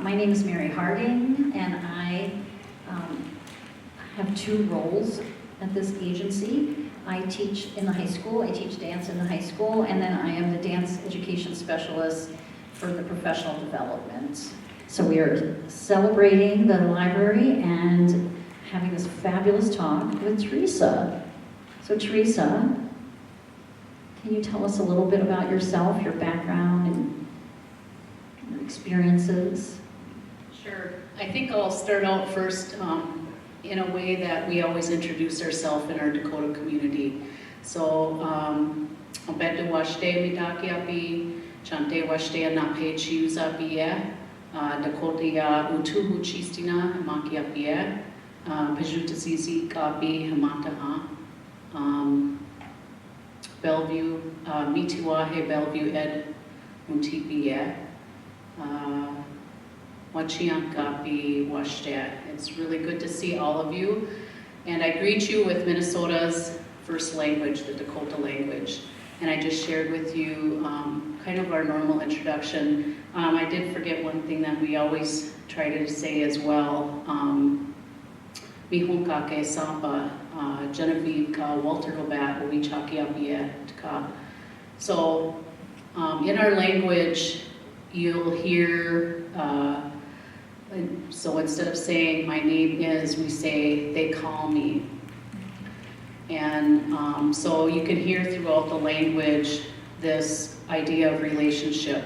My name is Mary Harding, and I have two roles at this agency. I teach in the high school, I teach dance in the high school, and then I am the dance education specialist for the professional development. So we are celebrating the library and having this fabulous talk with Teresa. So Teresa, can you tell us a little bit about yourself, your background, and your experiences? Sure. I think I'll start out first in a way that we always introduce ourselves in our Dakota community. So, Obete washte midaki api, chante washte anape chius apie, Dakota ya Utuhu chistina maki apie, Pejuta zizi kapi hamataha, Bellevue, Mitiwahe Bellevue ed Muntipie, Wachiankapi Washtet. It's really good to see all of you. And I greet you with Minnesota's first language, the Dakota language. And I just shared with you kind of our normal introduction. I did forget one thing that we always try to say as well. Mihunkake Sapa, Genevieve Ka, Walter Hobat, Wichaki Abiet Ka. So in our language, you'll hear, so instead of saying my name is, we say they call me. And so you can hear throughout the language this idea of relationship.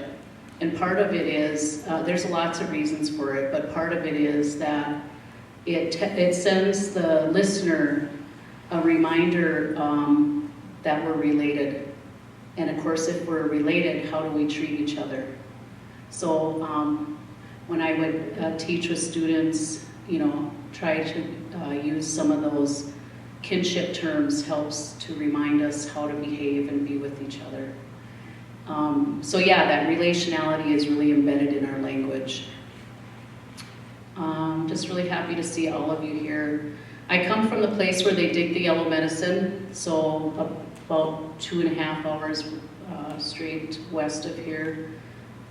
And part of it is, there's lots of reasons for it, but part of it is that it sends the listener a reminder that we're related. And of course, if we're related, how do we treat each other? So when I would teach with students, try to use some of those kinship terms helps to remind us how to behave and be with each other. So yeah, that relationality is really embedded in our language. Just really happy to see all of you here. I come from the place where they dig the yellow medicine, so about 2.5 hours straight west of here,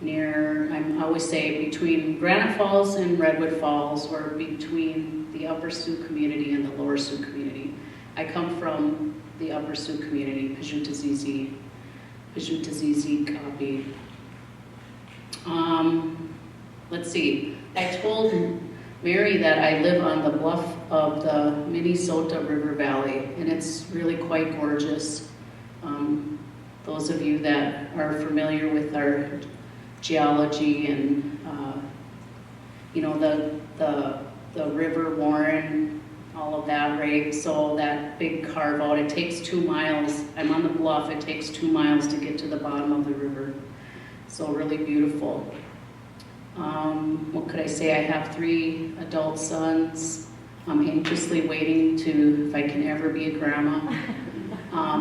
near, I always say, between Granite Falls and Redwood Falls, or between the Upper Sioux Community and the Lower Sioux Community. I come from the Upper Sioux Community, Pejuta Zizi Kapi. Let's see, I told Mary that I live on the bluff of the Minnesota River Valley, and it's really quite gorgeous. Those of you that are familiar with our geology and the River Warren, all of that, right? So that big carve out, it takes 2 miles. I'm on the bluff, it takes 2 miles to get to the bottom of the river. So really beautiful. What could I say? I have 3 adult sons. I'm anxiously waiting if I can ever be a grandma,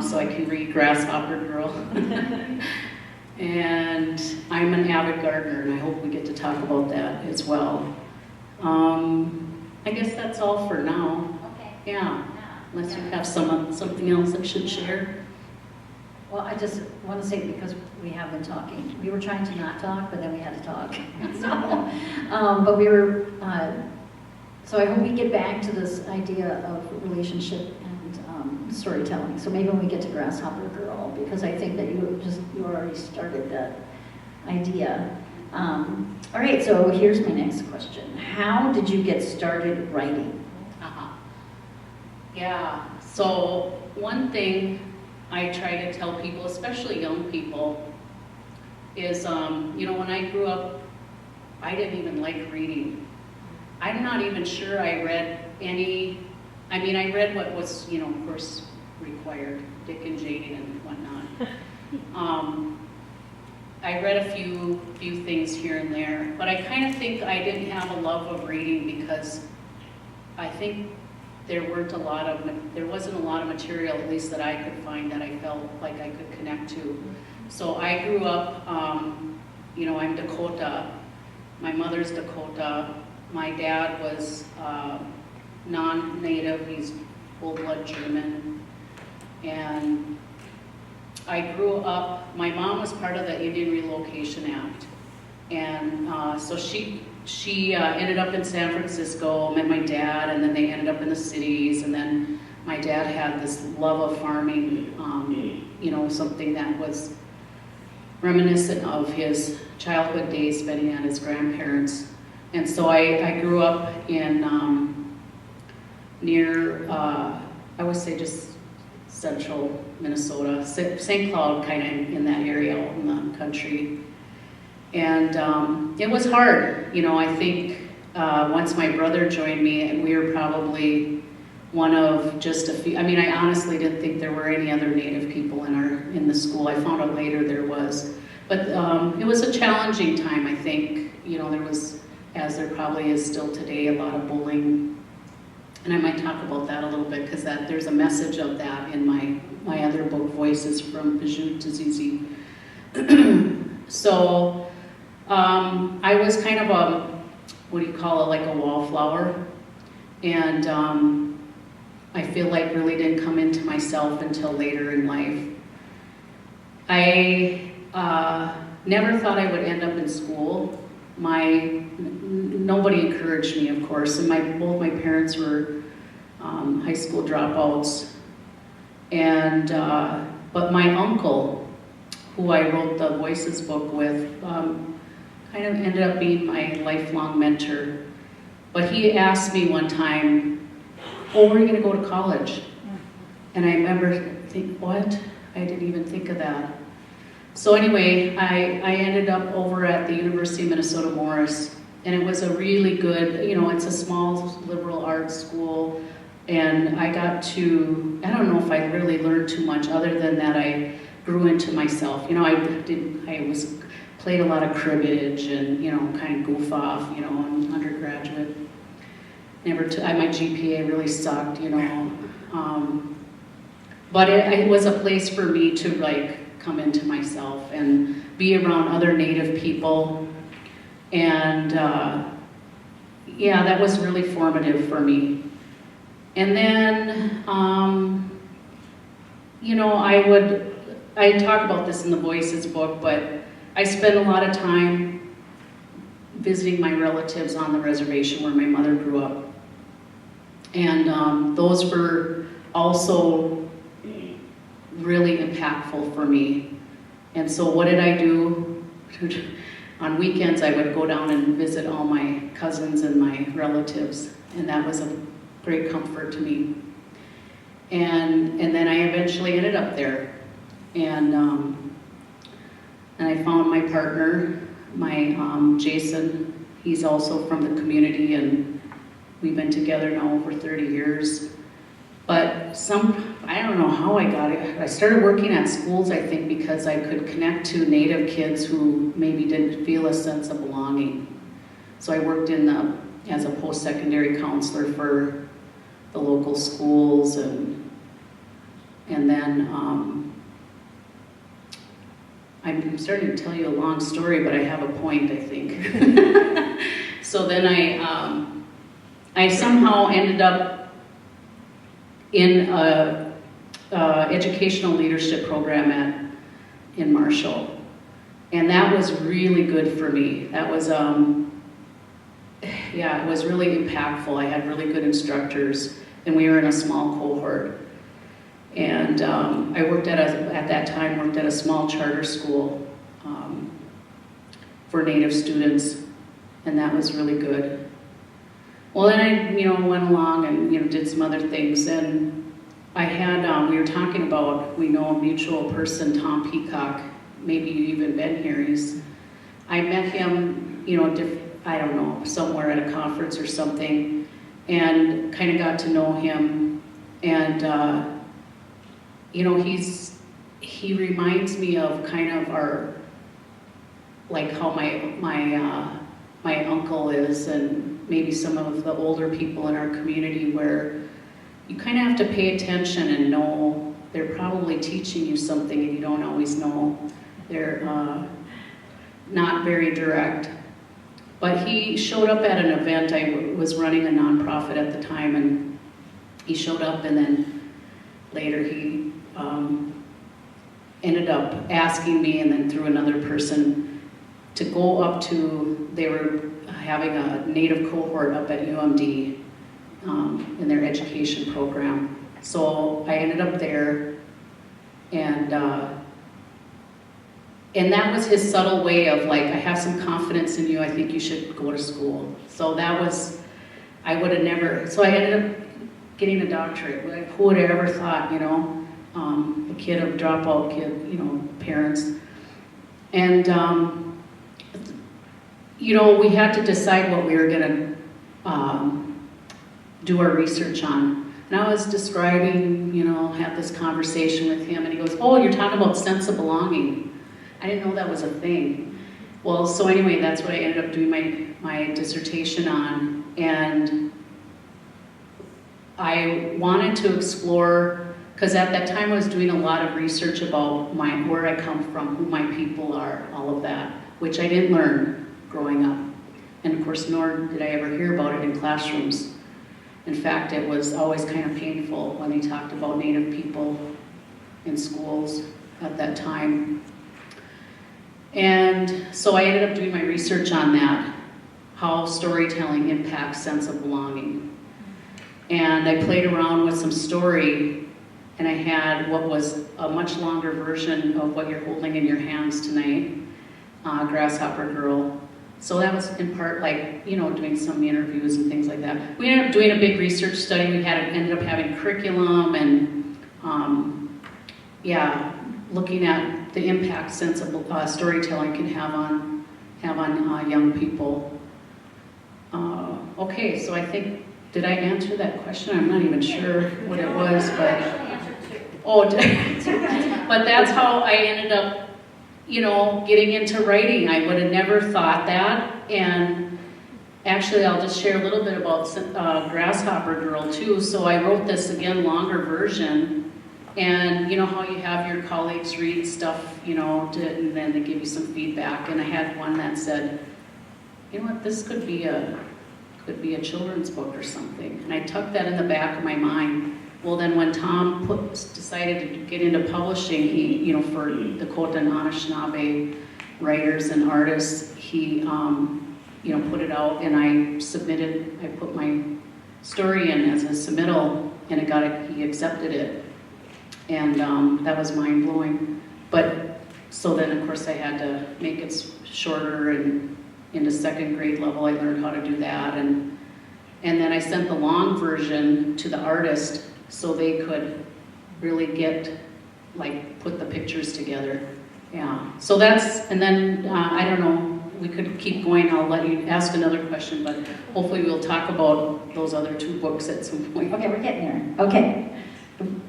so I can read Grasshopper Girl. And I'm an avid gardener, and I hope we get to talk about that as well. I guess that's all for now. Okay. Yeah, unless you have something else I should share. Well, I just want to say, because we have been talking, we were trying to not talk, but then we had to talk. So I hope we get back to this idea of relationship and storytelling. So maybe when we get to Grasshopper Girl, because I think that you already started that idea. All right, so here's my next question. How did you get started writing? Yeah, so one thing I try to tell people, especially young people, is, when I grew up, I didn't even like reading. I'm not even sure I read any, I read what was, of course, required, Dick and Jane and whatnot. I read a few things here and there, but I kind of think I didn't have a love of reading because I think there wasn't a lot of material, at least that I could find, that I felt like I could connect to. So I grew up, I'm Dakota. My mother's Dakota. My dad was non-native, he's full-blood German. And I grew up, my mom was part of the Indian Relocation Act. And so she ended up in San Francisco, met my dad, and then they ended up in the cities. And then my dad had this love of farming, you know, something that was reminiscent of his childhood days spending at his grandparents. And so I grew up in near, I would say just central Minnesota, St. Cloud, kind of in that area out in the country. And it was hard, you know. I think once my brother joined me, and we were probably one of just a few. I mean, I honestly didn't think there were any other Native people in the school. I found out later there was, but it was a challenging time. I think, you know, there was, as there probably is still today, a lot of bullying. And I might talk about that a little bit, because there's a message of that in my other book, Voices from Bijou to Zizi. So I was kind of a, what do you call it, like a wallflower. And I feel like really didn't come into myself until later in life. I never thought I would end up in school. Nobody encouraged me, of course, and both my parents were high school dropouts. And but my uncle, who I wrote the Voices book with, kind of ended up being my lifelong mentor. But he asked me one time, "Oh, where are you going to go to college?" And I remember thinking, "What? I didn't even think of that." So anyway, I ended up over at the University of Minnesota-Morris, and it was a really good, you know, it's a small liberal arts school, and I got to, I don't know if I really learned too much other than that I grew into myself. You know, I played a lot of cribbage and, you know, kind of goof off, you know, in undergraduate. My GPA really sucked, you know. But it was a place for me to, like, come into myself and be around other Native people. And yeah, that was really formative for me. And then, you know, I talk about this in the Voices book, but I spent a lot of time visiting my relatives on the reservation where my mother grew up. And those were also really impactful for me. And so what did I do? On weekends, I would go down and visit all my cousins and my relatives, and that was a great comfort to me. And then I eventually ended up there. And I found my partner, Jason. He's also from the community, and we've been together now over 30 years. But I don't know how I got it. I started working at schools, I think, because I could connect to Native kids who maybe didn't feel a sense of belonging. So I worked as a post-secondary counselor for the local schools, and then I'm starting to tell you a long story, but I have a point, I think. So then I somehow ended up in a educational leadership program in Marshall, and that was really good for me. That was yeah, it was really impactful. I had really good instructors, and we were in a small cohort. And I worked at that time worked at a small charter school for Native students, and that was really good. Well, then I, went along and, did some other things, and I had, we were talking about, we know a mutual person, Tom Peacock, maybe you've even been here. I met him, I don't know, somewhere at a conference or something, and kind of got to know him, and, he reminds me of kind of our, like how my uncle is, and maybe some of the older people in our community, where you kind of have to pay attention and know they're probably teaching you something and you don't always know. They're not very direct. But he showed up at an event. I was running a nonprofit at the time, and he showed up, and then later he ended up asking me, and then through another person, to go up to, they were having a native cohort up at UMD in their education program. So I ended up there, and that was his subtle way of like, I have some confidence in you, I think you should go to school. So that was, I would have never, so I ended up getting a doctorate. Like, who would have ever thought, you know, a kid, a dropout kid, you know, parents. And, you know, we had to decide what we were gonna do our research on. And I was describing, you know, had this conversation with him, and he goes, oh, you're talking about sense of belonging. I didn't know that was a thing. Well, so anyway, that's what I ended up doing my dissertation on. And I wanted to explore, because at that time I was doing a lot of research about where I come from, who my people are, all of that, which I didn't learn growing up. And of course, nor did I ever hear about it in classrooms. In fact, it was always kind of painful when they talked about Native people in schools at that time. And so I ended up doing my research on that, how storytelling impacts sense of belonging. And I played around with some story, and I had what was a much longer version of what you're holding in your hands tonight, Grasshopper Girl. So that was in part like, you know, doing some interviews and things like that. We ended up doing a big research study. We ended up having curriculum and, yeah, looking at the impact sense of storytelling can have on young people. Okay, so I think, did I answer that question? I'm not even sure what it was, but but that's how I ended up, you know, getting into writing. I would have never thought that. And actually, I'll just share a little bit about Grasshopper Girl too. So I wrote this, again, longer version. And you know how you have your colleagues read stuff, you know, and then they give you some feedback. And I had one that said, you know what, this could be a children's book or something. And I tucked that in the back of my mind. Well, then when Tom decided to get into publishing, he, you know, for Dakota and Anishinaabe writers and artists, he, you know, put it out, and I put my story in as a submittal, and he accepted it. And that was mind-blowing. But, so then of course I had to make it shorter, and into second grade level I learned how to do that. And then I sent the long version to the artist so they could really put the pictures together. Yeah, so that's, and then I don't know, we could keep going. I'll let you ask another question, but hopefully we'll talk about those other two books at some point. Okay, we're getting there. Okay,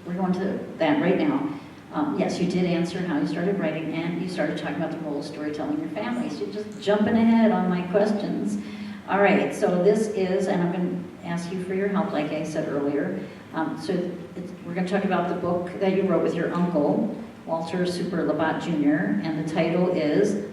we're going to that right now. Yes, you did answer how you started writing, and you started talking about the role of storytelling in your family. So you're just jumping ahead on my questions. All right, so this is, and I'm going to ask you for your help, like I said earlier. We're going to talk about the book that you wrote with your uncle, Walter Super Labat Jr., and the title is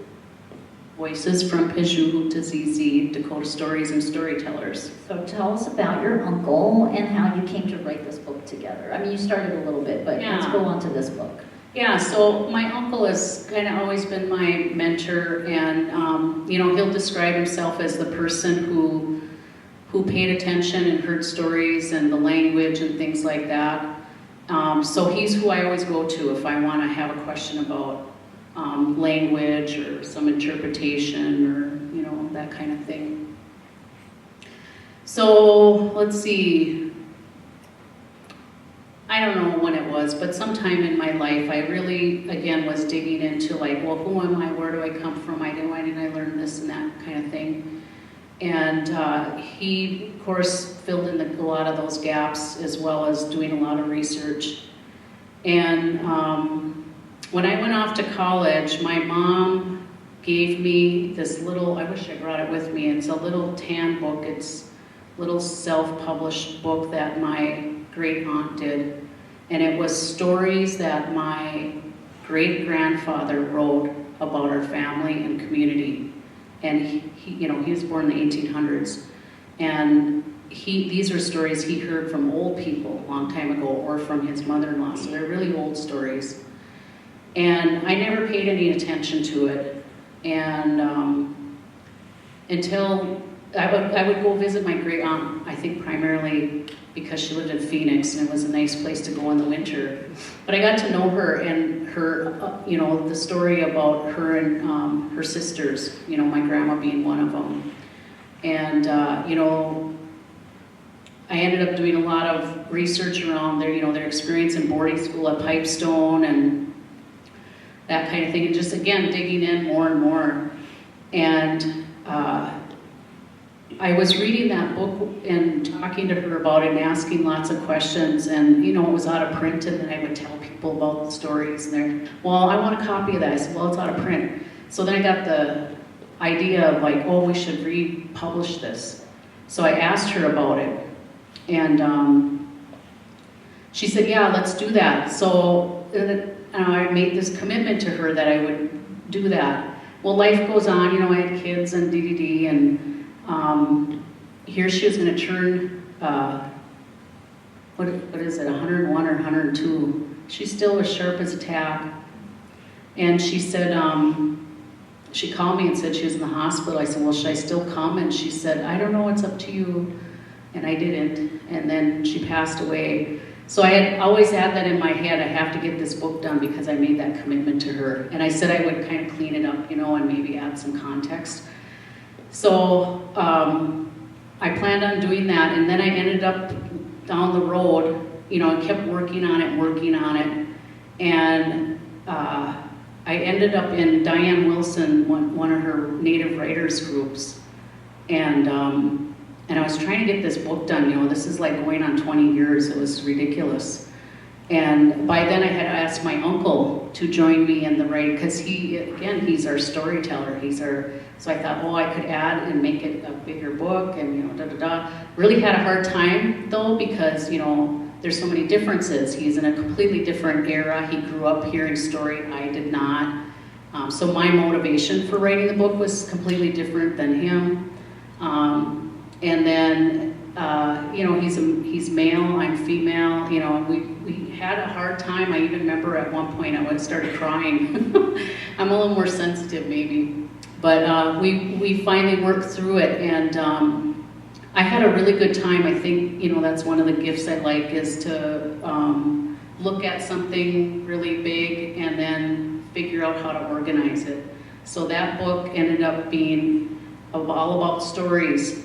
Voices from Utuhu to ZZ, Dakota Stories and Storytellers. So tell us about your uncle and how you came to write this book together. I mean, you started a little bit, but let's go on to this book. Yeah, so my uncle has kind of always been my mentor, and you know, he'll describe himself as the person who paid attention and heard stories and the language and things like that. So he's who I always go to if I want to have a question about language or some interpretation or, you know, that kind of thing. So let's see. I don't know when it was, but sometime in my life I really, again, was digging into like, well, who am I? Where do I come from? Why didn't I learn this and that kind of thing? And he, of course, filled in a lot of those gaps, as well as doing a lot of research. And when I went off to college, my mom gave me this little, I wish I brought it with me, it's a little tan book. It's a little self-published book that my great aunt did. And it was stories that my great-grandfather wrote about our family and community. And he, you know, he was born in the 1800s. And these are stories he heard from old people a long time ago, or from his mother-in-law. So they're really old stories. And I never paid any attention to it. And until I would go visit my great aunt, I think primarily because she lived in Phoenix and it was a nice place to go in the winter. But I got to know her and her, you know, the story about her and her sisters, you know, my grandma being one of them. And, you know, I ended up doing a lot of research around their, you know, their experience in boarding school at Pipestone and that kind of thing. And just, again, digging in more and more. And I was reading that book and talking to her about it and asking lots of questions, and you know, it was out of print, and then I would tell people about the stories, and they're, well, I want a copy of that. I said, well, it's out of print. So then I got the idea of like, oh, we should republish this. So I asked her about it, and she said, yeah, let's do that. So I made this commitment to her that I would do that. Well, life goes on, you know, I had kids and DDD, and here she was going to turn, what is it, 101 or 102. She still was sharp as a tack. And she said, she called me and said she was in the hospital. I said, well, should I still come? And she said, I don't know, it's up to you. And I didn't. And then she passed away. So I had always had that in my head, I have to get this book done because I made that commitment to her. And I said I would kind of clean it up, you know, and maybe add some context. So I planned on doing that, and then I ended up down the road, you know, I kept working on it, and I ended up in Diane Wilson, one of her Native writers groups, and I was trying to get this book done, you know, this is like going on 20 years, it was ridiculous. And by then I had asked my uncle to join me in the writing, because he's our storyteller, so I thought, well, I could add and make it a bigger book, and, you know, Really had a hard time, though, because, you know, there's so many differences. He's in a completely different era. He grew up hearing story, I did not. So my motivation for writing the book was completely different than him. And then, you know, he's male, I'm female, you know, we had a hard time. I even remember at one point I started crying. I'm a little more sensitive maybe, but we finally worked through it, and I had a really good time. I think, you know, that's one of the gifts I like, is to look at something really big and then figure out how to organize it. So that book ended up being all about stories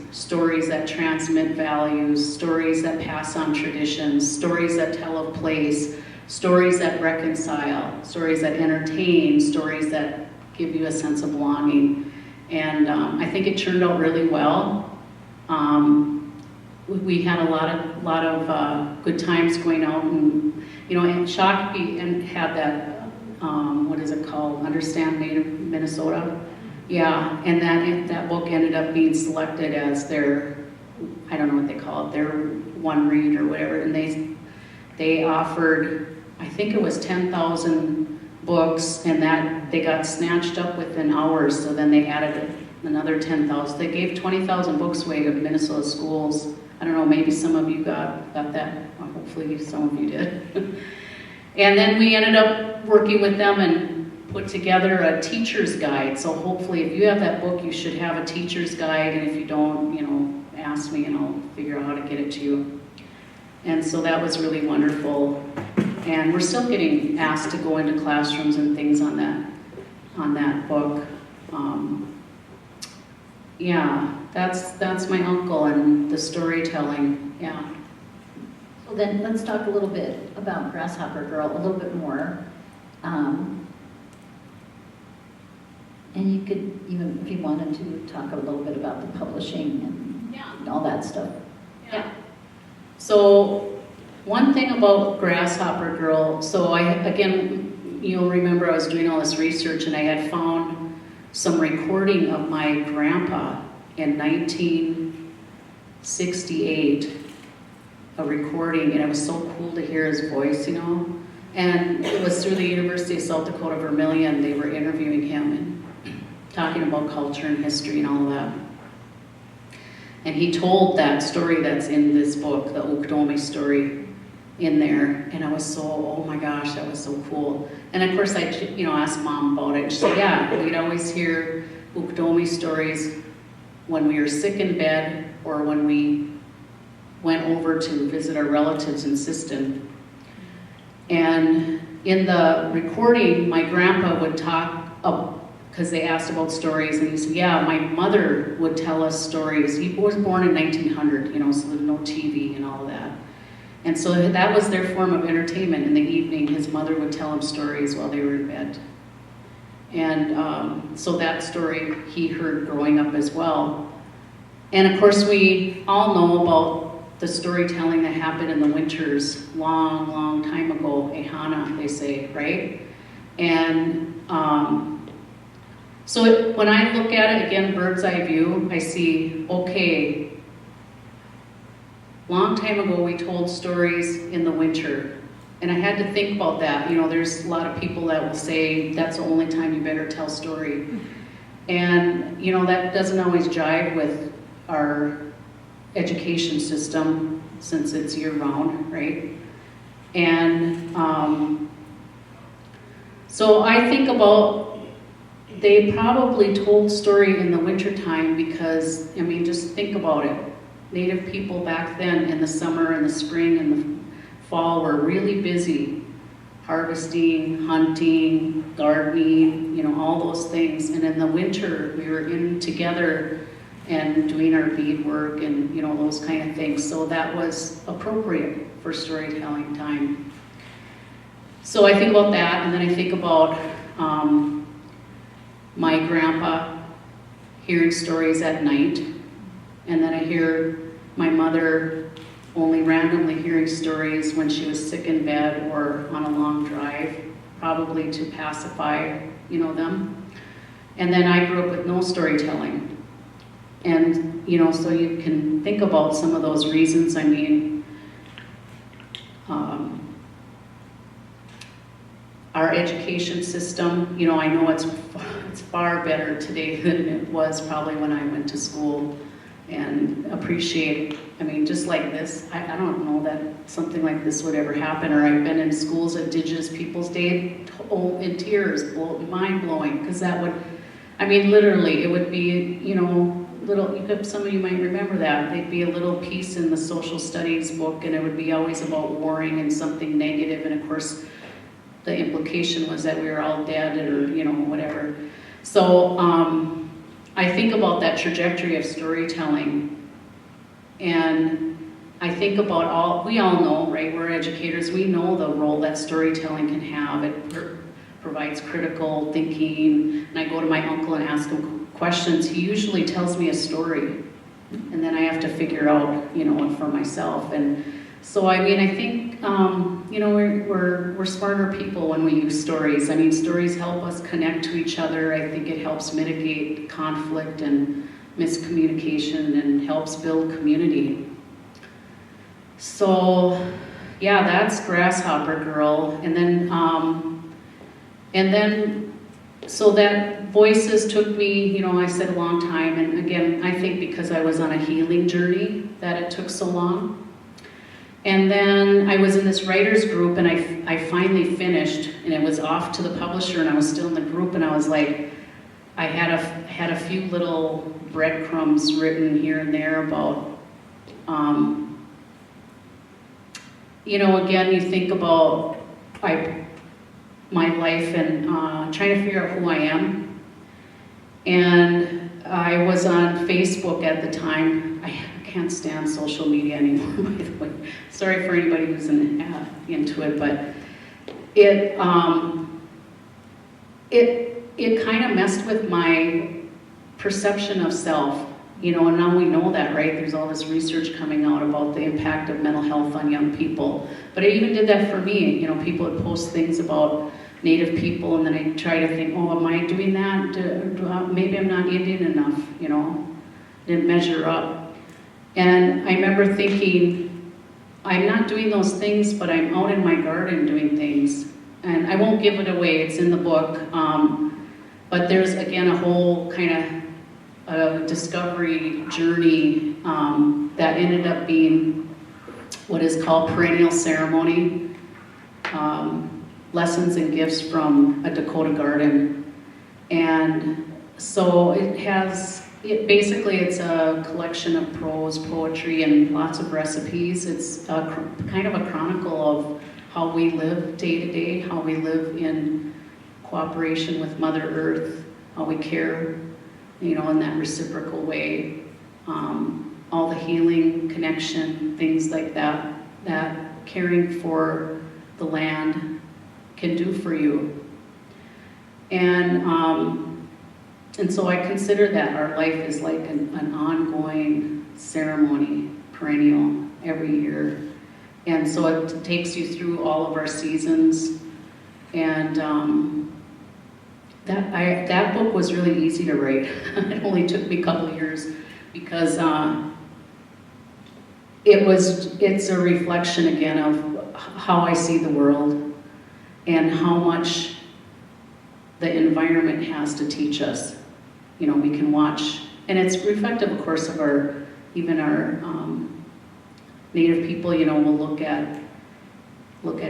that transmit values, stories that pass on traditions, stories that tell of place, stories that reconcile, stories that entertain, stories that give you a sense of belonging. And I think it turned out really well. We had a lot of good times going out, and you know, and Shakopee had that what is it called? Understand Native Minnesota. Yeah, and that book ended up being selected as their, I don't know what they call it, their one read or whatever, and they offered, I think it was 10,000 books, and that they got snatched up within hours, so then they added another 10,000. They gave 20,000 books away to Minnesota schools. I don't know, maybe some of you got that, well, hopefully some of you did. And then we ended up working with them and put together a teacher's guide. So hopefully if you have that book, you should have a teacher's guide, and if you don't, you know, ask me and I'll figure out how to get it to you. And so that was really wonderful. And we're still getting asked to go into classrooms and things on that book. Yeah, that's my uncle and the storytelling, yeah. So then let's talk a little bit about Grasshopper Girl, a little bit more. And you could even, if you wanted to, talk a little bit about the publishing and all that stuff. Yeah. So one thing about Grasshopper Girl, so again, you'll remember I was doing all this research, and I had found some recording of my grandpa in 1968, a recording, and it was so cool to hear his voice, you know. And it was through the University of South Dakota Vermilion. They were interviewing him and talking about culture and history and all of that. And he told that story that's in this book, the Oktomi story, in there, and I was so, oh my gosh, that was so cool. And of course I, asked Mom about it, and she said, yeah, we'd always hear Ukdomi stories when we were sick in bed or when we went over to visit our relatives in Sisseton. And in the recording, my grandpa would talk, because they asked about stories, and he said, yeah, my mother would tell us stories. He was born in 1900, so there's no TV and all of that. And so that was their form of entertainment. In the evening, his mother would tell him stories while they were in bed. And so that story he heard growing up as well. And of course, we all know about the storytelling that happened in the winters long, long time ago, Ehana, they say, right? And so when I look at it, again, bird's eye view, I see, okay, long time ago we told stories in the winter. And I had to think about that. There's a lot of people that will say that's the only time you better tell story. And, that doesn't always jive with our education system since it's year-round, right? And so I think about, they probably told story in the wintertime because, just think about it. Native people back then in the summer and the spring and the fall were really busy harvesting, hunting, gardening, all those things. And in the winter, we were in together and doing our beadwork and those kind of things. So that was appropriate for storytelling time. So I think about that, and then I think about my grandpa hearing stories at night, and then I hear my mother only randomly hearing stories when she was sick in bed or on a long drive, probably to pacify, them. And then I grew up with no storytelling. And, so you can think about some of those reasons. Our education system, I know it's far better today than it was probably when I went to school, and appreciate, just like this, I don't know that something like this would ever happen, or I've been in schools at Indigenous Peoples Day in tears, mind-blowing, because that would, literally, it would be, little, some of you might remember that, there'd be a little piece in the social studies book, and it would be always about warring and something negative, and of course, the implication was that we were all dead, or, whatever. So, I think about that trajectory of storytelling, and I think about we all know, right, we're educators, we know the role that storytelling can have. It provides critical thinking, and I go to my uncle and ask him questions. He usually tells me a story, and then I have to figure out, it for myself. And so, I think, we're smarter people when we use stories. Stories help us connect to each other. I think it helps mitigate conflict and miscommunication and helps build community. So, yeah, that's Grasshopper Girl. And then, so that Voices took me, I said a long time. And again, I think because I was on a healing journey that it took so long. And then I was in this writer's group, and I finally finished, and it was off to the publisher, and I was still in the group, and I was like, I had a few little breadcrumbs written here and there about, again, you think about my life and trying to figure out who I am. And I was on Facebook at the time. I can't stand social media anymore, by the way. Sorry for anybody who's into it, but it kind of messed with my perception of self, and now we know that, right? There's all this research coming out about the impact of mental health on young people. But it even did that for me. People would post things about Native people, and then I try to think, oh, am I doing that? Maybe I'm not Indian enough, didn't measure up. And I remember thinking, I'm not doing those things, but I'm out in my garden doing things. And I won't give it away, it's in the book. But there's, again, a whole kind of discovery journey that ended up being what is called perennial ceremony, lessons and gifts from a Dakota garden. And so basically it's a collection of prose, poetry, and lots of recipes. It's kind of a chronicle of how we live day to day, how we live in cooperation with Mother Earth, how we care, in that reciprocal way. All the healing, connection, things like that caring for the land can do for you. And so I consider that our life is like an ongoing ceremony, perennial, every year. And so it takes you through all of our seasons. And that book was really easy to write. It only took me a couple of years because it's a reflection again of how I see the world and how much the environment has to teach us. We can watch, and it's reflective, of course, of our Native people. Will look at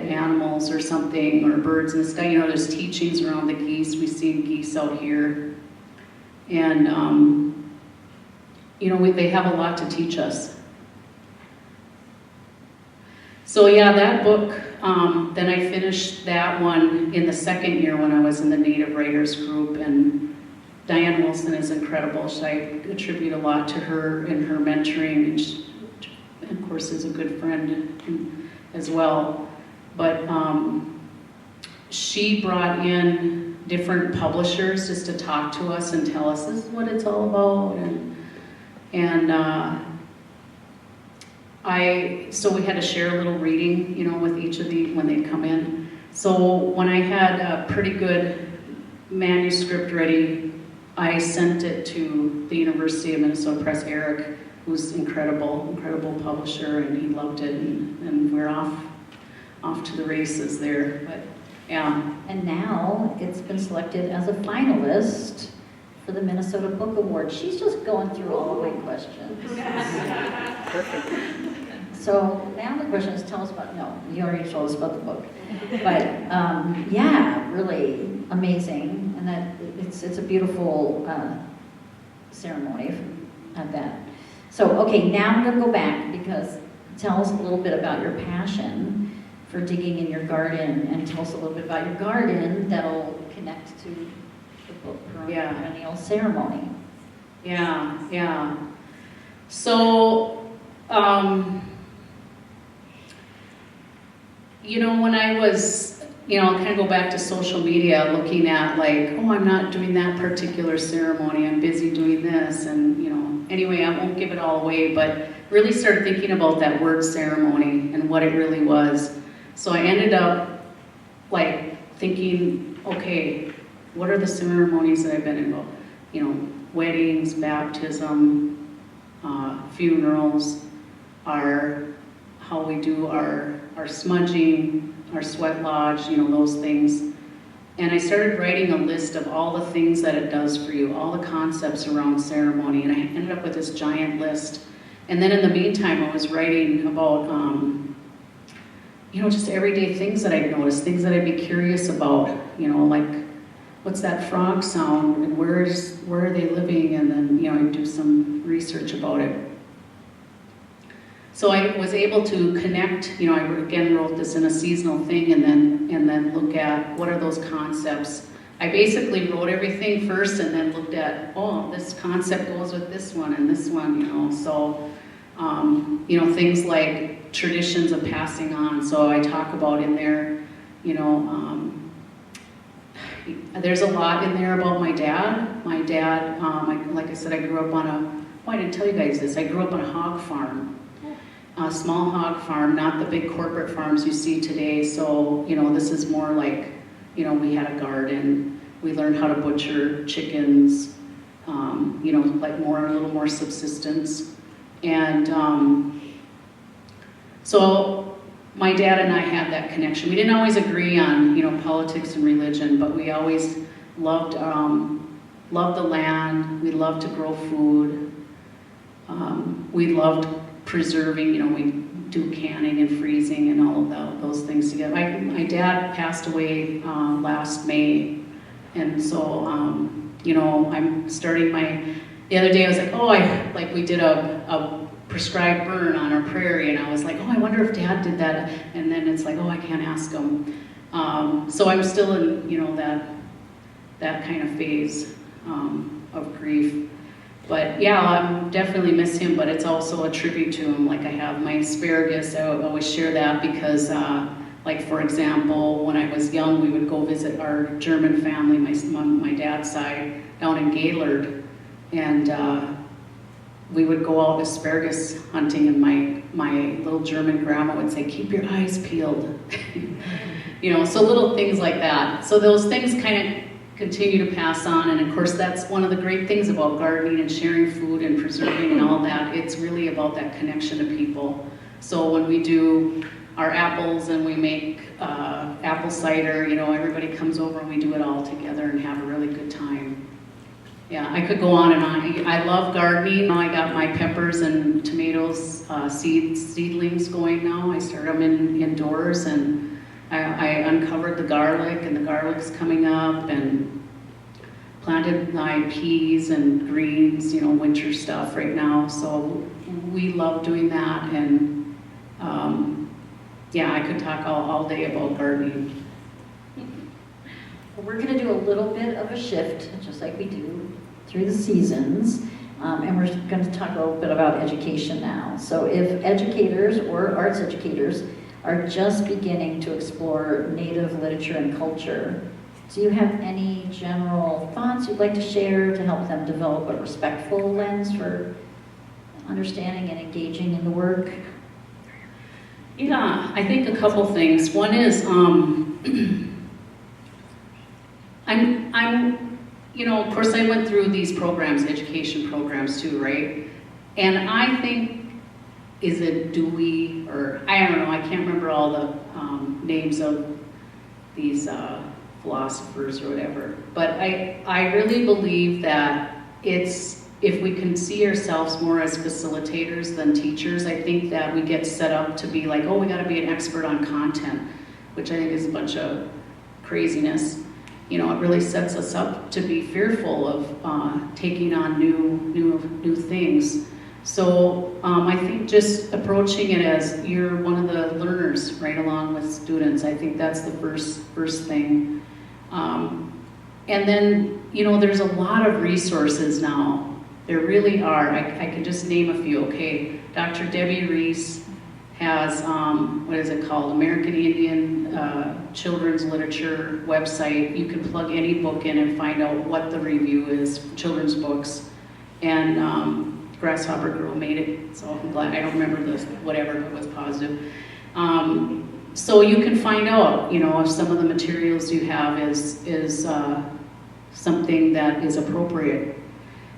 animals or something, or birds in the sky. There's teachings around the geese. We see geese out here, and they have a lot to teach us. So yeah, that book, then I finished that one in the second year when I was in the Native Writers group, and Diane Wilson is incredible. I attribute a lot to her and her mentoring, and she, of course, is a good friend as well. But she brought in different publishers just to talk to us and tell us this is what it's all about, so we had to share a little reading, with each of the when they'd come in. So when I had a pretty good manuscript ready, I sent it to the University of Minnesota Press, Eric, who's incredible publisher, and he loved it, and we're off to the races there. But yeah. And now it's been selected as a finalist for the Minnesota Book Award. She's just going through all the way questions. Perfect. So now the question is, you already told us about the book. But yeah, really amazing. And that it's a beautiful ceremony at that. So, okay, now I'm gonna go back because tell us a little bit about your passion for digging in your garden, and tell us a little bit about your garden that'll connect to the book perennial ceremony. Yeah. So, when I was, kind of go back to social media, looking at like, I'm not doing that particular ceremony, I'm busy doing this, and anyway, I won't give it all away, but really started thinking about that word ceremony and what it really was. So I ended up like thinking, okay, what are the ceremonies that I've been involved? Weddings, baptism, funerals, how we do our smudging, our sweat lodge, those things. And I started writing a list of all the things that it does for you, all the concepts around ceremony, and I ended up with this giant list. And then in the meantime, I was writing about, just everyday things that I'd noticed, things that I'd be curious about, like, what's that frog sound, and where are they living, and then, I'd do some research about it. So I was able to connect, I again wrote this in a seasonal thing, and then look at what are those concepts. I basically wrote everything first and then looked at, this concept goes with this one and this one, so, things like traditions of passing on. So I talk about in there, there's a lot in there about my dad. My dad, like I said, I grew up on I didn't tell you guys this, I grew up on a hog farm. A small hog farm, not the big corporate farms you see today. So, this is more like, we had a garden. We learned how to butcher chickens, like a little more subsistence. And so my dad and I had that connection. We didn't always agree on, politics and religion, but we always loved the land. We loved to grow food. We loved preserving, we do canning and freezing and all of those things together. My dad passed away last May, and so you know, I'm starting the other day I was like, oh, we did a prescribed burn on our prairie, and I was like, oh, I wonder if Dad did that, and then it's like, oh, I can't ask him. So I'm still in, you know, that kind of phase of grief. But yeah, I definitely miss him, but it's also a tribute to him. Like I have my asparagus, I always share that because, like for example, when I was young, we would go visit our German family, my dad's side, down in Gaylord, and we would go out asparagus hunting, and my little German grandma would say, keep your eyes peeled. You know, so little things like that. So those things kind of continue to pass on, and of course that's one of the great things about gardening and sharing food and preserving and all that. It's really about that connection to people. So when we do our apples and we make apple cider, you know, everybody comes over and we do it all together and have a really good time. Yeah, I could go on and on. I love gardening. I got my peppers and tomatoes seedlings going now. I started them indoors, and I uncovered the garlic, and the garlic's coming up, and planted my peas and greens, you know, winter stuff right now. So we love doing that, and yeah, I could talk all day about gardening. Well, we're going to do a little bit of a shift, just like we do through the seasons, and we're going to talk a little bit about education now. So if educators or arts educators are just beginning to explore Native literature and culture, do you have any general thoughts you'd like to share to help them develop a respectful lens for understanding and engaging in the work? Yeah, I think a couple things. One is, you know, of course I went through these programs, education programs too, right? And I think, is it Dewey, or I don't know, I can't remember all the names of these philosophers or whatever, but I really believe that if we can see ourselves more as facilitators than teachers, I think that we get set up to be like, oh, we gotta be an expert on content, which I think is a bunch of craziness. You know, it really sets us up to be fearful of taking on new things. So I think just approaching it as you're one of the learners right along with students, I think that's the first thing. And then, you know, there's a lot of resources now. There really are. I can just name a few. Okay, Dr. Debbie Reese has, what is it called? American Indian Children's Literature website. You can plug any book in and find out what the review is, children's books. And Grasshopper Girl made it, so I'm glad. I don't remember this, whatever, it was positive. So you can find out, you know, if some of the materials you have is something that is appropriate.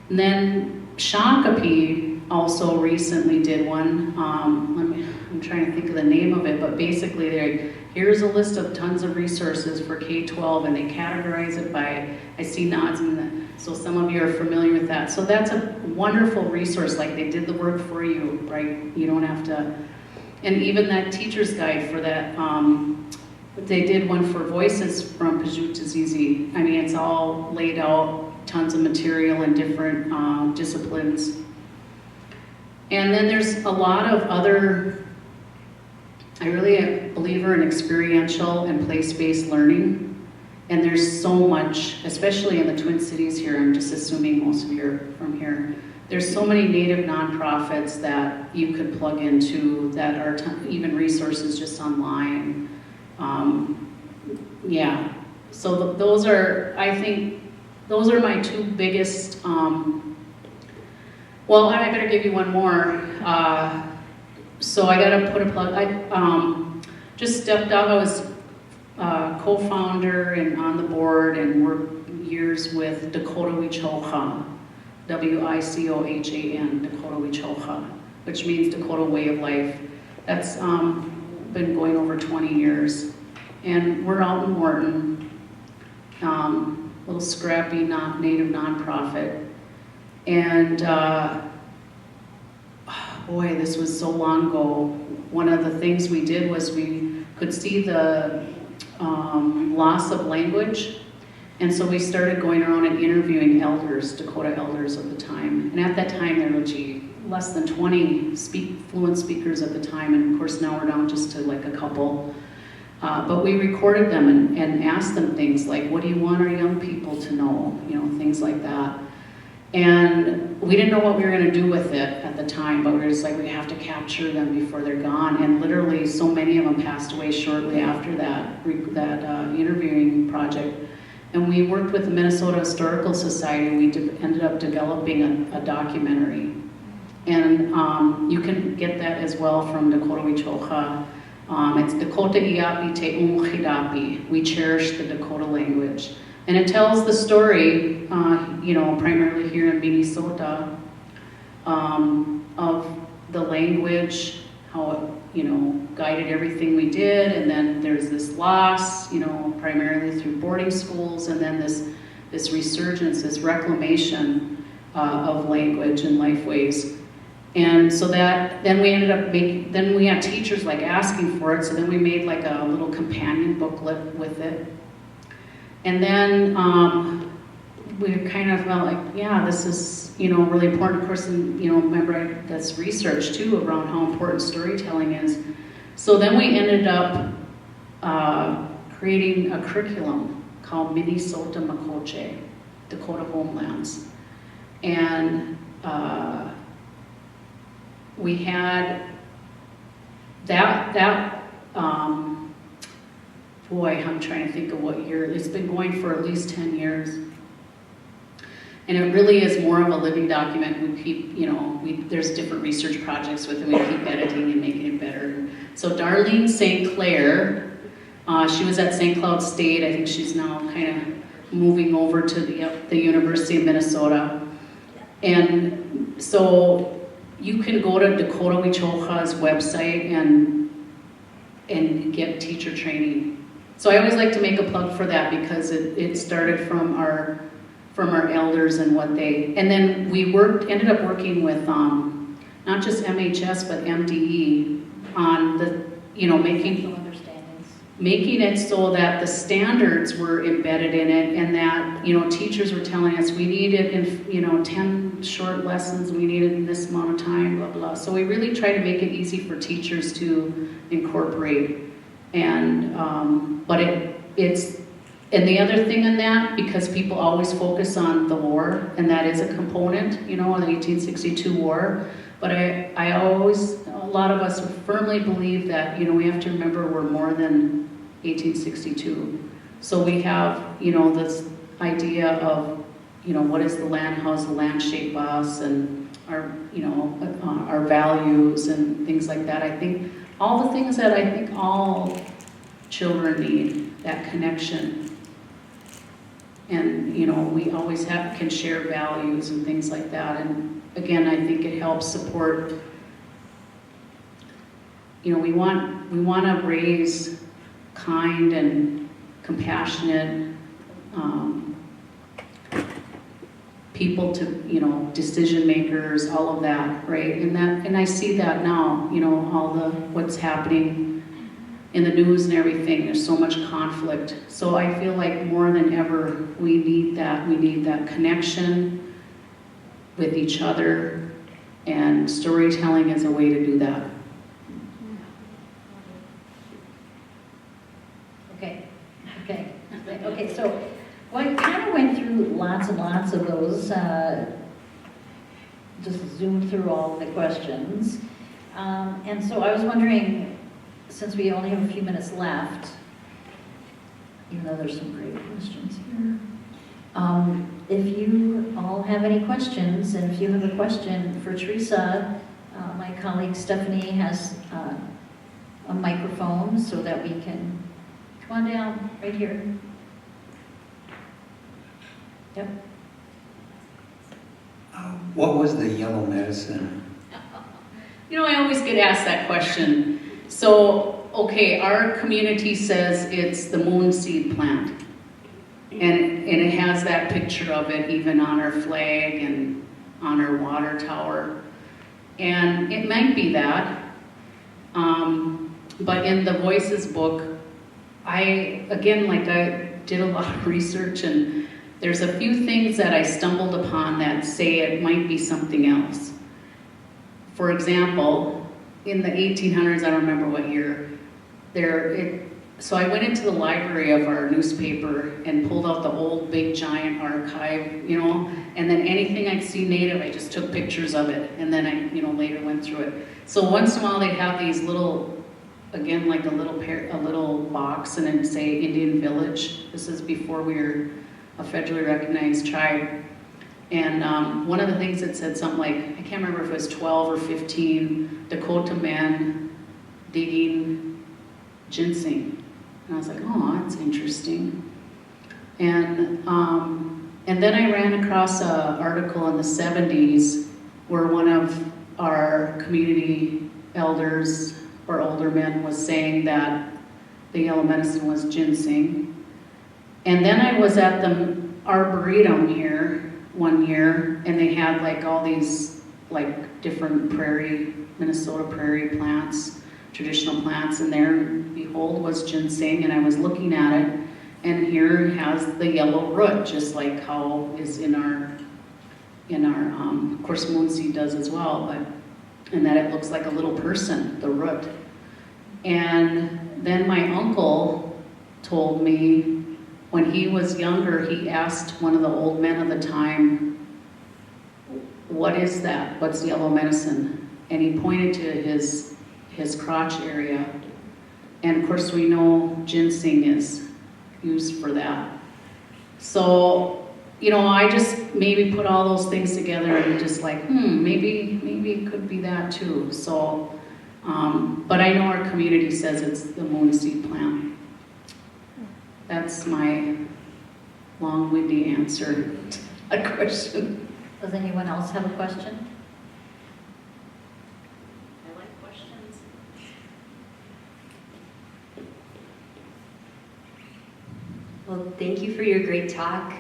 And then Shakopee also recently did one. I'm trying to think of the name of it, but basically here's a list of tons of resources for K-12, and they categorize it by, I see nods, so some of you are familiar with that. So that's a wonderful resource, like they did the work for you, right? You don't have to, and even that teacher's guide for that, they did one for voices from Pajut to Zizi. I mean, it's all laid out, tons of material in different disciplines. And then there's a lot of other, I really am a believer in experiential and place-based learning. And there's so much, especially in the Twin Cities here, I'm just assuming most of you are from here. There's so many Native nonprofits that you could plug into that are even resources just online. Yeah, so those are, I think, those are my two biggest, well, I better give you one more. So I gotta put a plug. I just stepped up. I was co-founder and on the board and worked years with Dakota Wichocha, W-I-C-O-H-A-N, Dakota Wichocha, which means Dakota Way of Life. That's been going over 20 years. And we're out in Morton, little scrappy Native nonprofit. And boy, this was so long ago. One of the things we did was we could see the loss of language. And so we started going around and interviewing elders, Dakota elders of the time. And at that time, there were less than 20 fluent speakers at the time. And of course, now we're down just to like a couple. But we recorded them and asked them things like, what do you want our young people to know? You know, things like that. And we didn't know what we were going to do with it at the time, but we were just like, we have to capture them before they're gone. And literally, so many of them passed away shortly after that interviewing project. And we worked with the Minnesota Historical Society, and we ended up developing a documentary. And you can get that as well from Dakota Wichocha. It's Dakota Iapi Te Umchidapi. We cherish the Dakota language. And it tells the story, you know, primarily here in Minnesota, of the language, how it, you know, guided everything we did, and then there's this loss, you know, primarily through boarding schools, and then this resurgence, this reclamation of language and lifeways. And so that, then we ended up then we had teachers like asking for it, so then we made like a little companion booklet with it. And then we kind of felt like, yeah, this is, you know, really important. Of course, and, you know, remember that's research too around how important storytelling is. So then we ended up creating a curriculum called Minnesota Makoche, Dakota Homelands. And we had boy, I'm trying to think of what year. It's been going for at least 10 years. And it really is more of a living document. We keep, you know, there's different research projects with it. We keep editing and making it better. So Darlene St. Clair, she was at St. Cloud State. I think she's now kind of moving over to the University of Minnesota. And so you can go to Dakota Wichocha's website and get teacher training. So I always like to make a plug for that because it started from our elders and what they, and then we ended up working with not just MHS but MDE on the, you know, making it so that the standards were embedded in it, and that, you know, teachers were telling us we need it in, you know, 10 short lessons, we need it in this amount of time, blah blah. So we really try to make it easy for teachers to incorporate. And but it's, and the other thing in that, because people always focus on the war, and that is a component, you know, the 1862 war, but I always, a lot of us firmly believe that, you know, we have to remember we're more than 1862. So we have, you know, this idea of, you know, what is the land, how does the land shape us, and our, you know, our values and things like that. I think all the things that I think all children need, that connection. And, you know, we always can share values and things like that. And again, I think it helps support, you know, we want to raise kind and compassionate people to, you know, decision makers, all of that, right? And I see that now, you know, all the what's happening in the news and everything. There's so much conflict. So I feel like more than ever we need that. We need that connection with each other, and storytelling is a way to do that. Okay, so well, I kind of went through lots and lots of those, just zoomed through all the questions. And so I was wondering, since we only have a few minutes left, even though there's some great questions here, if you all have any questions, and if you have a question for Teresa, my colleague Stephanie has a microphone so that we can, come on down, right here. Yep. What was the yellow medicine? You know, I always get asked that question. So, okay, our community says it's the moon seed plant. And it has that picture of it even on our flag and on our water tower. And it might be that, but in the Voices book, I did a lot of research, and there's a few things that I stumbled upon that say it might be something else. For example, in the 1800s, I don't remember what year, so I went into the library of our newspaper and pulled out the old big giant archive, and then anything I'd see native, I just took pictures of it, and then I, later went through it. So once in a while they'd have these little, again, like a little box, and it'd say Indian Village. This is before we were a federally recognized tribe. And one of the things that said something like, I can't remember if it was 12 or 15 Dakota men digging ginseng. And I was like, oh, that's interesting. And then I ran across an article in the 70s where one of our community elders or older men was saying that the yellow medicine was ginseng. And then I was at the Arboretum here one year, and they had like all these like different Minnesota prairie plants, traditional plants, and there, behold, was ginseng, and I was looking at it, and here it has the yellow root, just like how is in our of course moonseed does as well, and that it looks like a little person, the root. And then my uncle told me when he was younger, he asked one of the old men of the time, what is that? What's yellow medicine? And he pointed to his crotch area. And of course we know ginseng is used for that. So, I just maybe put all those things together and just like, maybe it could be that too. So, but I know our community says it's the moonseed plant. That's my long-winded answer to that question. Does anyone else have a question? I like questions. Well, thank you for your great talk.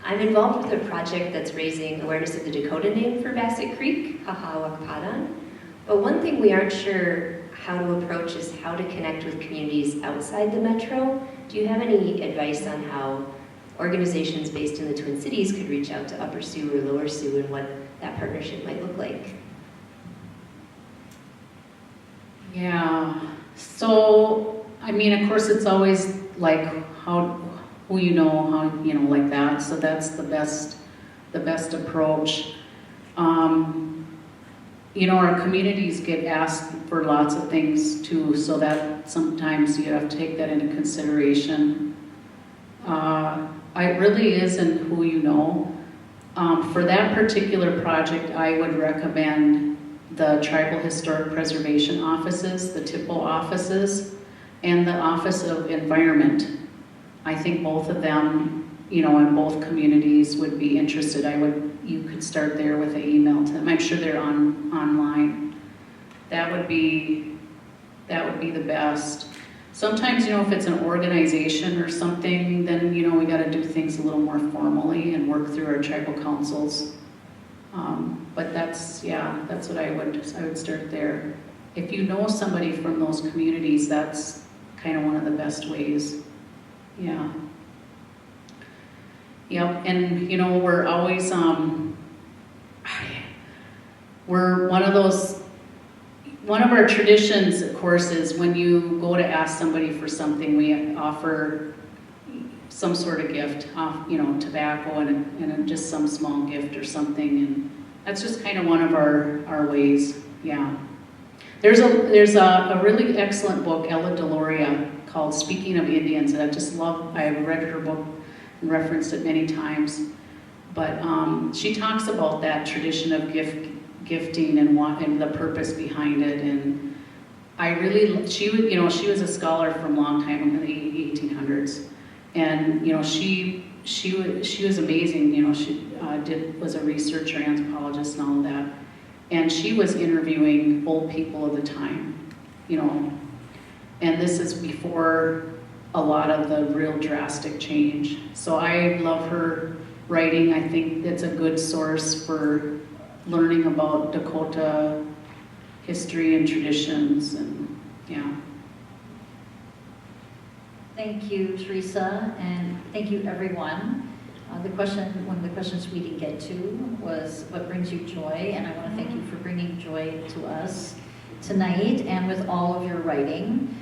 I'm involved with a project that's raising awareness of the Dakota name for Bassett Creek, Wahpeton. But one thing we aren't sure how to approach is how to connect with communities outside the metro. Do you have any advice on how organizations based in the Twin Cities could reach out to Upper Sioux or Lower Sioux and what that partnership might look like? Yeah, so, of course it's always like who like that, so that's the best approach. Our communities get asked for lots of things too, so that sometimes you have to take that into consideration. It really is in who you know. For that particular project, I would recommend the Tribal Historic Preservation Offices, the TIPO offices, and the Office of Environment. I think both of them, in both communities would be interested. You could start there with an email to them. I'm sure they're online. That would be the best. Sometimes, if it's an organization or something, then, we got to do things a little more formally and work through our tribal councils. But that's what I would start there. If you know somebody from those communities, that's kind of one of the best ways. Yeah. Yep, and we're always, we're one of our traditions, of course, is when you go to ask somebody for something, we offer some sort of gift, tobacco and just some small gift or something, and that's just kind of one of our ways, yeah. There's a really excellent book, Ella Deloria, called Speaking of Indians, and I've read her book and referenced it many times, but she talks about that tradition of gifting and the purpose behind it, and she was a scholar from a long time in the 1800s, and she was amazing. She was a researcher, anthropologist, and all of that, and she was interviewing old people of the time, and this is before a lot of the real drastic change. So I love her writing. I think it's a good source for learning about Dakota history and traditions, and yeah. Thank you, Teresa, and thank you, everyone. One of the questions we didn't get to was what brings you joy, and I want to thank you for bringing joy to us tonight and with all of your writing.